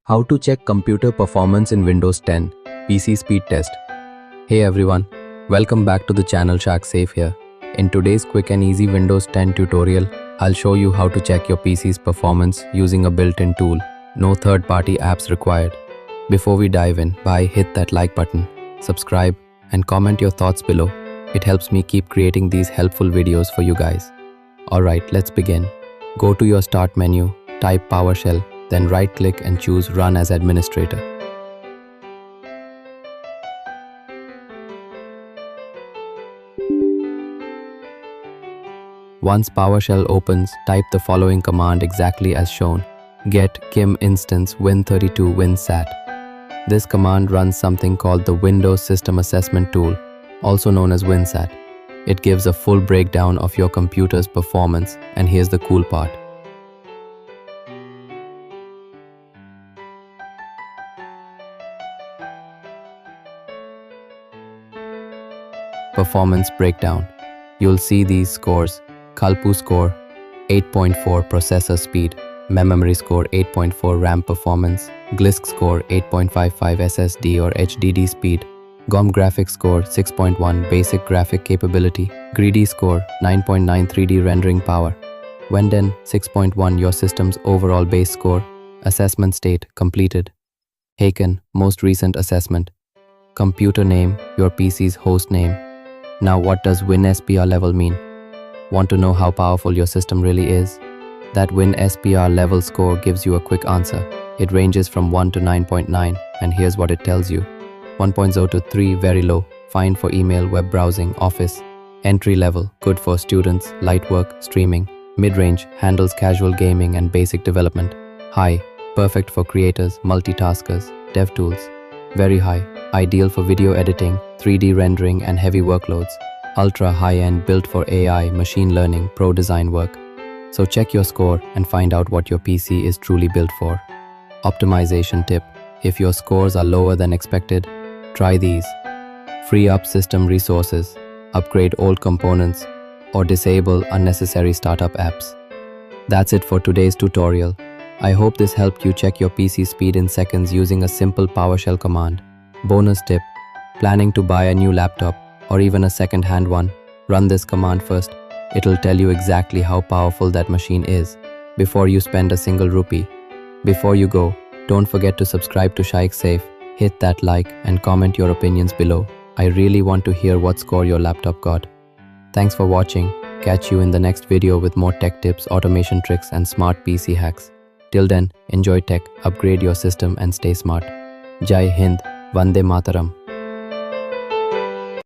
How to check computer performance in Windows 10 PC speed test. Hey everyone, welcome back to the channel Shark Safe here. In today's quick and easy Windows 10 tutorial, I'll show you how to check your PC's performance using a built-in tool. No third-party apps required. Before we dive in, hit that like button, subscribe, and comment your thoughts below. It helps me keep creating these helpful videos for you guys. Alright, let's begin. Go to your Start menu, type PowerShell, then right-click and choose Run as Administrator. Once PowerShell opens, type the following command exactly as shown. Get kim instance win32 winsat. This command runs something called the Windows System Assessment Tool, also known as WinSat. It gives a full breakdown of your computer's performance, and here's the cool part. Performance breakdown. You'll see these scores: Kalpu score 8.4 processor speed, memory score 8.4 RAM performance, Glisk score 8.55 SSD or HDD speed, GOM graphics score 6.1 basic graphic capability, Greedy score 9.9 3D rendering power, Wenden 6.1 your system's overall base score, assessment state completed, Haken most recent assessment, computer name your PC's host name. Now what does WinSPR level mean? Want to know how powerful your system really is? That WinSPR level score gives you a quick answer. It ranges from 1 to 9.9, and here's what it tells you. 1.0 to 3, very low, fine for email, web browsing, office. Entry level, good for students, light work, streaming. Mid-range, handles casual gaming and basic development. High, perfect for creators, multitaskers, dev tools. Very high, ideal for video editing, 3D rendering and heavy workloads. Ultra high-end, built for AI, machine learning, pro design work. So check your score and find out what your PC is truly built for. Optimization tip: if your scores are lower than expected, try these. Free up system resources, upgrade old components, or disable unnecessary startup apps. That's it for today's tutorial. I hope this helped you check your PC speed in seconds using a simple PowerShell command. Bonus tip: planning to buy a new laptop or even a second-hand one, run this command first. It'll tell you exactly how powerful that machine is before you spend a single rupee. Before you go, don't forget to subscribe to Shaikh Safe, hit that like and comment your opinions below. I really want to hear what score your laptop got. Thanks for watching. Catch you in the next video with more tech tips, automation tricks and smart PC hacks. Till then, enjoy tech, upgrade your system and stay smart. Jai Hind, Vande Mataram.